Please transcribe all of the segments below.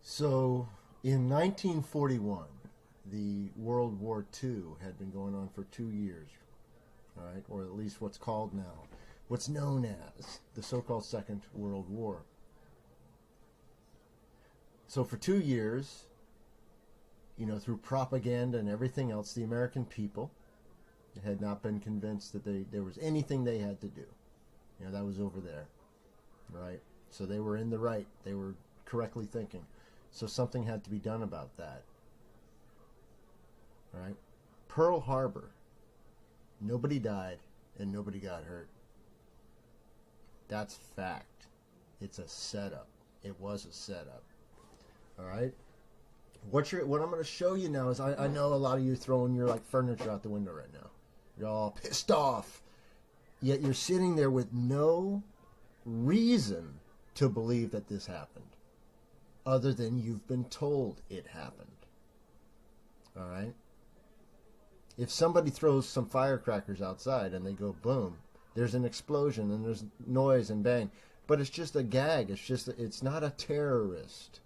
So, in 1941, the World War II had been going on for 2 years, all right, or at least what's called now, what's known as the so-called Second World War. So for 2 years, through propaganda and everything else, the American people had not been convinced that there was anything they had to do. That was over there, right? So they were in the right. They were correctly thinking. So something had to be done about that. Right? Pearl Harbor. Nobody died and nobody got hurt. That's fact. It's a setup. It was a setup. All right? What I'm going to show you now is I know a lot of you are throwing your furniture out the window right now. You're all pissed off. Yet you're sitting there with no reason to believe that this happened, other than you've been told it happened. All right? If somebody throws some firecrackers outside and they go boom, there's an explosion and there's noise and bang, but it's just a gag. It's not a terrorist,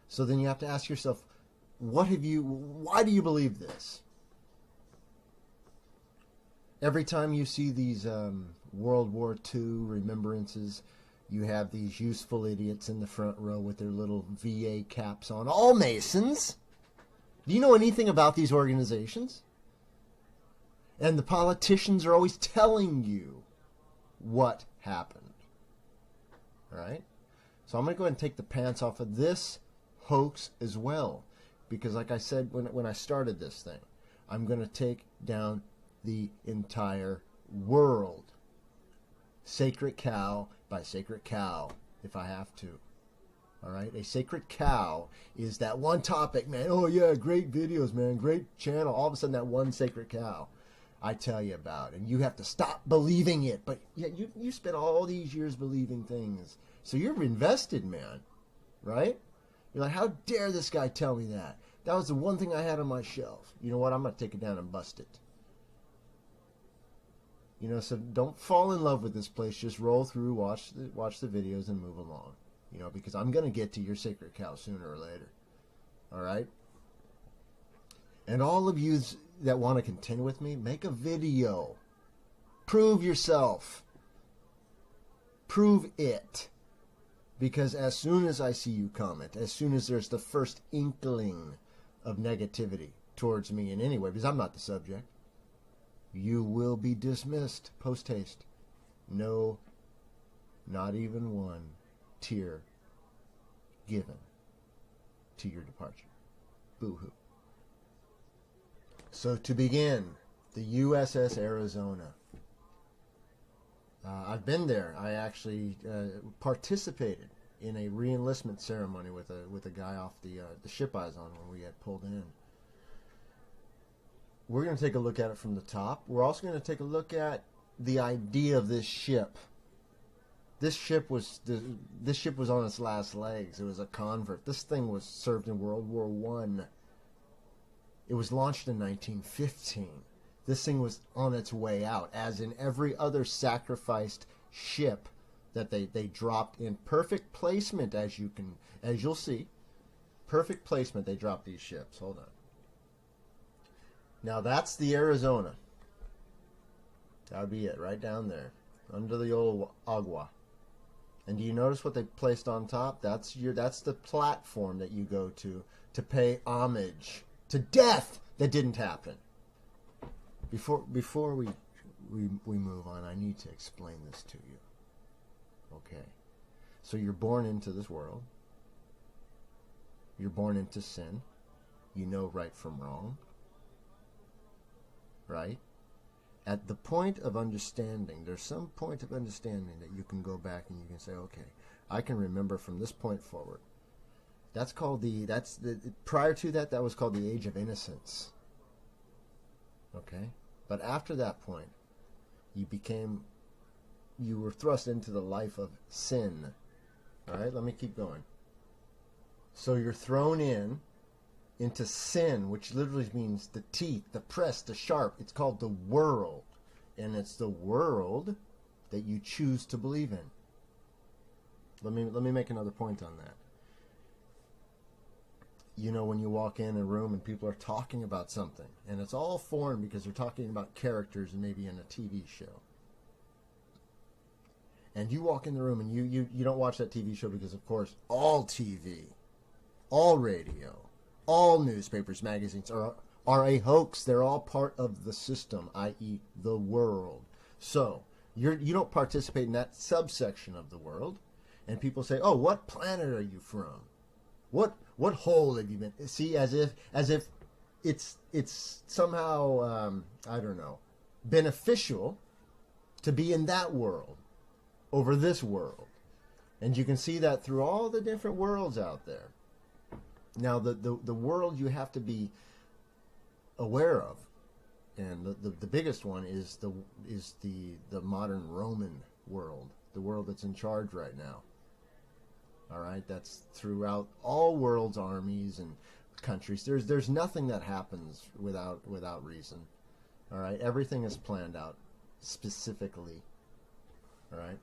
So then you have to ask yourself, why do you believe this? Every time you see these World War II remembrances, you have these useful idiots in the front row with their little VA caps on. All Masons. Do you know anything about these organizations? And the politicians are always telling you what happened. All right? So I'm going to go ahead and take the pants off of this hoax as well. Because like I said when I started this thing, I'm going to take down the entire world. Sacred cow by sacred cow, if I have to. All right? A sacred cow is that one topic, man. Oh, yeah, great videos, man. Great channel. All of a sudden, that one sacred cow I tell you about. And you have to stop believing it. But yeah, you spent all these years believing things. So you're invested, man. Right? You're like, how dare this guy tell me that? That was the one thing I had on my shelf. You know what? I'm going to take it down and bust it. So don't fall in love with this place. Just roll through, watch the videos, and move along. Because I'm going to get to your sacred cow sooner or later. All right? And all of you that want to contend with me, make a video. Prove yourself. Prove it. Because as soon as I see you comment, as soon as there's the first inkling of negativity towards me in any way, because I'm not the subject, you will be dismissed post haste. No, not even one tear given to your departure. Boo-hoo. So to begin, the USS Arizona. I've been there. I actually participated in a re-enlistment ceremony with a guy off the ship I was on when we had pulled in. We're going to take a look at it from the top. We're also going to take a look at the idea of this ship. This ship was on its last legs. It was a convert. This thing was served in World War I. It was launched in 1915. This thing was on its way out, as in every other sacrificed ship that they dropped in perfect placement, as you'll see. Perfect placement. They dropped these ships. Hold on. Now that's the Arizona. That would be it, right down there, under the old agua. And do you notice what they placed on top? That's the platform that you go to pay homage to death that didn't happen. Before we move on, I need to explain this to you. Okay. So you're born into this world. You're born into sin. You know right from wrong. Right? At the point of understanding, there's some point of understanding that you can go back and you can say, okay, I can remember from this point forward. Prior to that was called the age of innocence. Okay? But after that point, you were thrust into the life of sin. All right? Let me keep going. So you're thrown into sin, which literally means the teeth, the press, the sharp. It's called the world. And it's the world that you choose to believe in. Let me make another point on that. You know, when you walk in a room and people are talking about something, and it's all foreign because they're talking about characters and maybe in a TV show. And you walk in the room and you don't watch that TV show because, of course, all TV, all radio, all newspapers, magazines are a hoax. They're all part of the system, i.e. the world. So you don't participate in that subsection of the world. And people say, oh, what planet are you from? What hole have you been? See, as if it's somehow, I don't know, beneficial to be in that world over this world. And you can see that through all the different worlds out there. Now, the world you have to be aware of, and the biggest one is the modern Roman world, the world that's in charge right now. All right, that's throughout all world's armies and countries. There's nothing that happens without reason. All right, everything is planned out specifically. All right,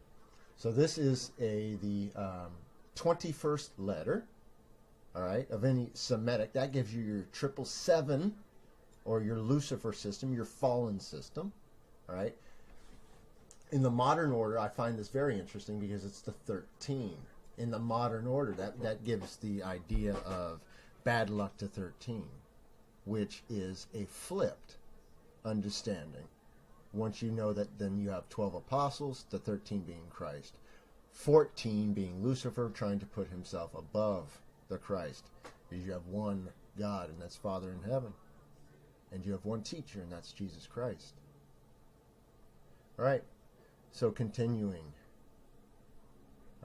so this is the 21st letter. All right, of any Semitic. That gives you your 777, or your Lucifer system, your fallen system. All right. In the modern order, I find this very interesting because it's the 13. In the modern order, that gives the idea of bad luck to 13, which is a flipped understanding. Once you know that, then you have 12 apostles, the 13 being Christ, 14 being Lucifer trying to put himself above the Christ, because you have one God, and that's Father in heaven, and you have one teacher, and that's Jesus Christ. All right, so continuing.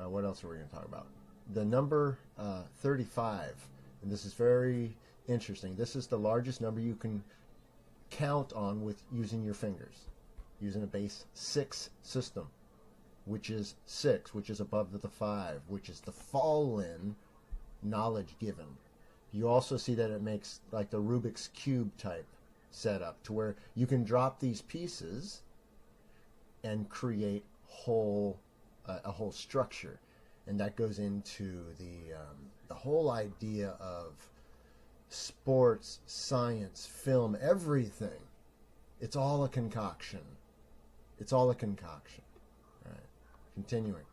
What else are we going to talk about? The number 35, and this is very interesting. This is the largest number you can count on with using your fingers, using a base 6 system, which is 6, which is above the 5, which is the fallen knowledge given. You also see that it makes like the Rubik's Cube type setup, to where you can drop these pieces and create a whole structure, and that goes into the whole idea of sports, science, film, everything. It's all a concoction. It's all a concoction. All right. Continuing.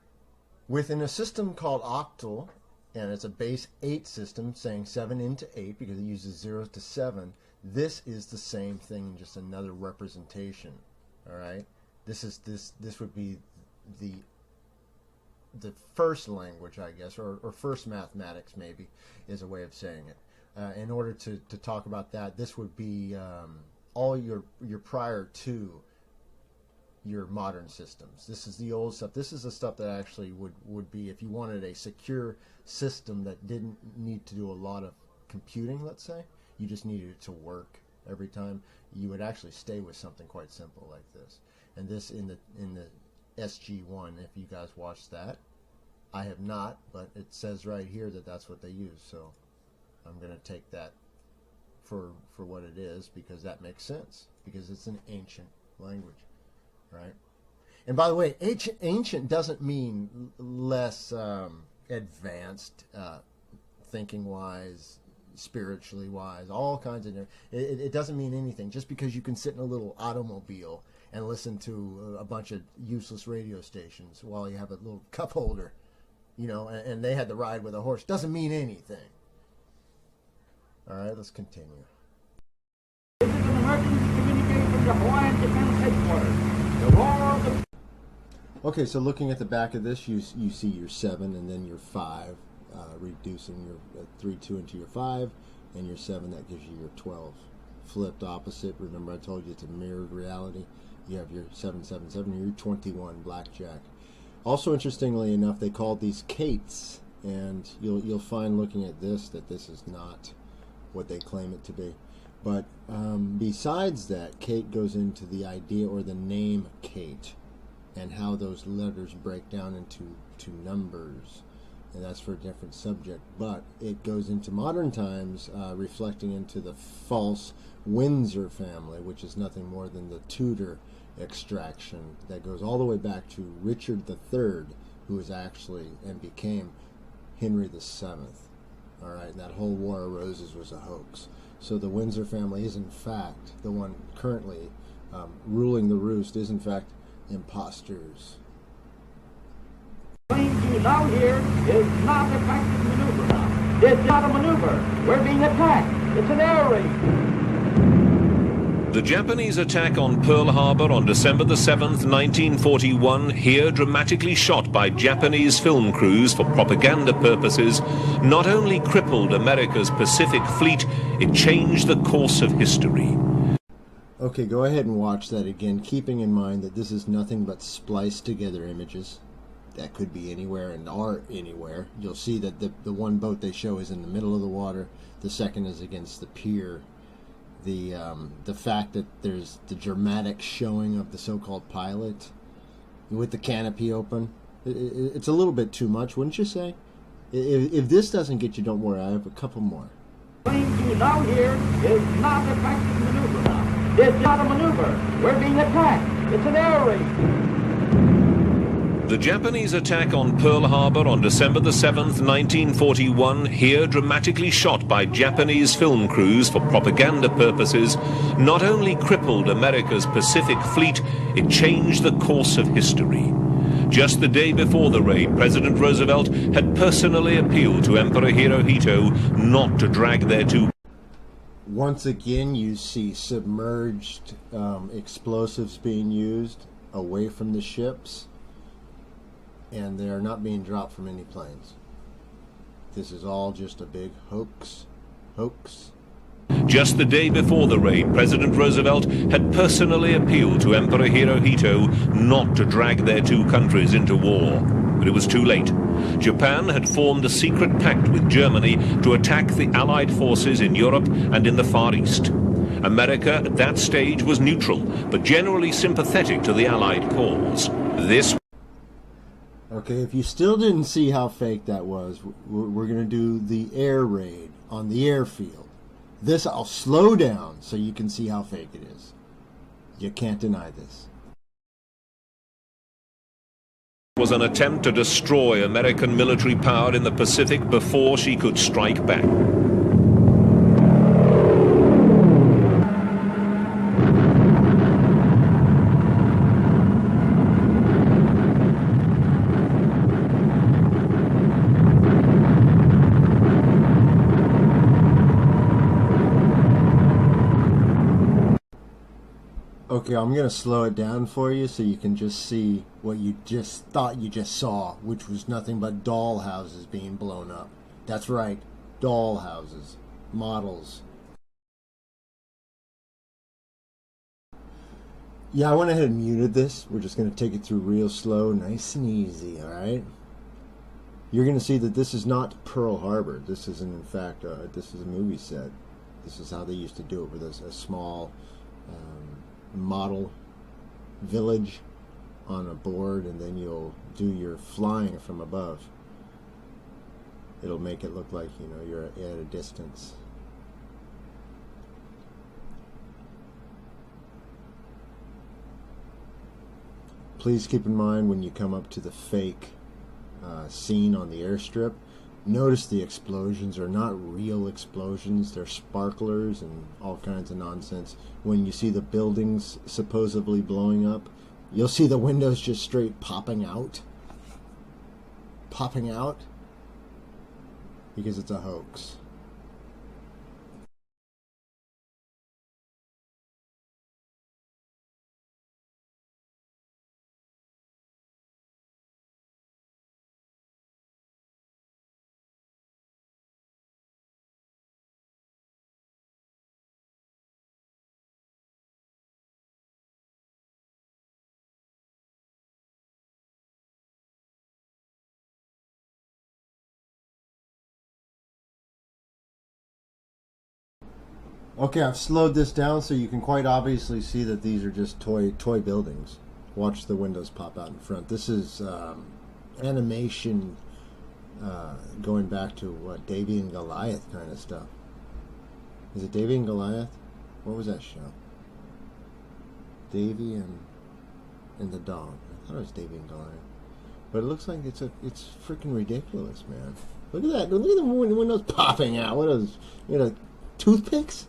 Within a system called octal, and it's a base 8 system, saying 7 into 8 because it uses 0 to 7. This is the same thing, just another representation. All right. This would be the first language, I guess, or first mathematics, maybe, is a way of saying it. In order to talk about that, this would be all your prior to your modern systems. This is the old stuff. This is the stuff that actually would be if you wanted a secure system that didn't need to do a lot of computing, let's say. You just needed it to work every time. You would actually stay with something quite simple like this. And this in the SG1, if you guys watched that. I have not, but it says right here that that's what they use, so I'm going to take that for what it is, because that makes sense, because it's an ancient language, right? And by the way, ancient doesn't mean less advanced, thinking-wise, spiritually wise, all kinds of it doesn't mean anything. Just because you can sit in a little automobile and listen to a bunch of useless radio stations while you have a little cup holder, you know, and they had to ride with a horse, doesn't mean anything. All right, let's continue. This is an emergency communication from the Hawaiian Defense Headquarters. The roar of the... Okay, so looking at the back of this, you see your 7 and then your 5, reducing your 3, 2 into your 5, and your 7, that gives you your 12. Flipped opposite, remember I told you it's a mirrored reality. You have your 777 and your 21 blackjack. Also, interestingly enough, they called these Kates, and you'll find looking at this that this is not what they claim it to be. But besides that, Kate goes into the idea or the name Kate and how those letters break down into numbers, and that's for a different subject. But it goes into modern times, reflecting into the false Windsor family, which is nothing more than the Tudor extraction that goes all the way back to Richard III, who was actually and became Henry VII. All right, and that whole War of Roses was a hoax. So the Windsor family is in fact the one currently ruling the roost, is in fact imposters. Claim you now hear is not a tactic maneuver now. It's not a maneuver. We're being attacked. It's an air raid. The Japanese attack on Pearl Harbor on December the 7th, 1941, here dramatically shot by Japanese film crews for propaganda purposes, not only crippled America's Pacific fleet, it changed the course of history. Okay, go ahead and watch that again, keeping in mind that this is nothing but spliced together images. That could be anywhere and are anywhere. You'll see that the one boat they show is in the middle of the water, the second is against the pier. The fact that there's the dramatic showing of the so-called pilot with the canopy open, it's a little bit too much, wouldn't you say? If this doesn't get you, don't worry, I have a couple more. Claim you now hear is not a tactic maneuver now. It's not a maneuver. We're being attacked. It's an air raid. The Japanese attack on Pearl Harbor on December the 7th, 1941, here dramatically shot by Japanese film crews for propaganda purposes, not only crippled America's Pacific fleet, it changed the course of history. Just the day before the raid, President Roosevelt had personally appealed to Emperor Hirohito not to drag their two. Once again, you see submerged explosives being used away from the ships, and they are not being dropped from any planes. This is all just a big hoax. Just the day before the raid, President Roosevelt had personally appealed to Emperor Hirohito not to drag their two countries into war. But it was too late. Japan had formed a secret pact with Germany to attack the Allied forces in Europe and in the Far East. America at that stage was neutral, but generally sympathetic to the Allied cause. This Okay, if you still didn't see how fake that was, we're going to do the air raid on the airfield. This I'll slow down so you can see how fake it is. You can't deny this. was an attempt to destroy American military power in the Pacific before she could strike back. Okay, I'm going to slow it down for you so you can just see what you just thought you just saw, which was nothing but doll houses being blown up. That's right, doll houses, models. Yeah, I went ahead and muted this. We're just going to take it through real slow, nice and easy, alright? You're going to see that this is not Pearl Harbor. This isn't, in fact, this is a movie set. This is how they used to do it with a small model village on a board, and then you'll do your flying from above. It'll make it look like, you know, you're at a distance. Please keep in mind when you come up to the fake scene on the airstrip, notice the explosions are not real explosions. They're sparklers and all kinds of nonsense. When you see the buildings supposedly blowing up, you'll see the windows just straight popping out. Popping out because it's a hoax. Okay, I've slowed this down so you can quite obviously see that these are just toy buildings. Watch the windows pop out in front. This is animation going back to what, Davey and Goliath kind of stuff. Is it Davey and Goliath? What was that show? Davey and the dog. I thought it was Davey and Goliath. But it looks like it's freaking ridiculous, man. Look at that. Look at the windows popping out. What are those? Toothpicks?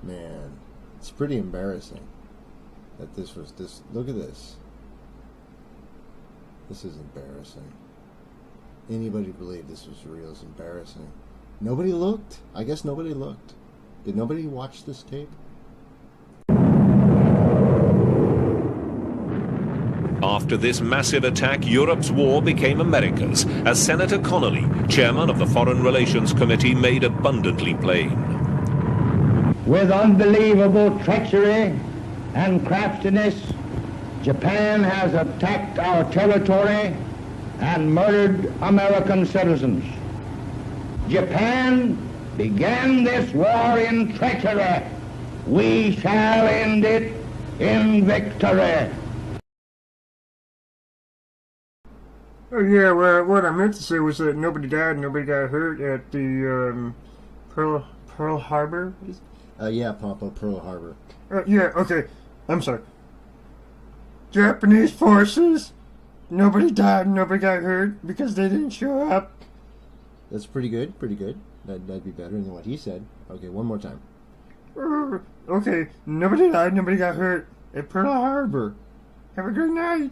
Man, it's pretty embarrassing that this was this. Look at this. This is embarrassing. Anybody believe this was real is embarrassing. Nobody looked. I guess nobody looked. Did nobody watch this tape? After this massive attack, Europe's war became America's, as Senator Connolly, chairman of the Foreign Relations Committee, made abundantly plain. With unbelievable treachery and craftiness, Japan has attacked our territory and murdered American citizens. Japan began this war in treachery. We shall end it in victory. Oh yeah, well, what I meant to say was that nobody died, nobody got hurt at the Pearl Harbor. Yeah, Papa, Pearl Harbor. Yeah, okay. I'm sorry. Japanese forces. Nobody died, nobody got hurt because they didn't show up. That's pretty good, pretty good. That'd be better than what he said. Okay, one more time. Okay, nobody died, nobody got hurt at Pearl Harbor. Have a good night.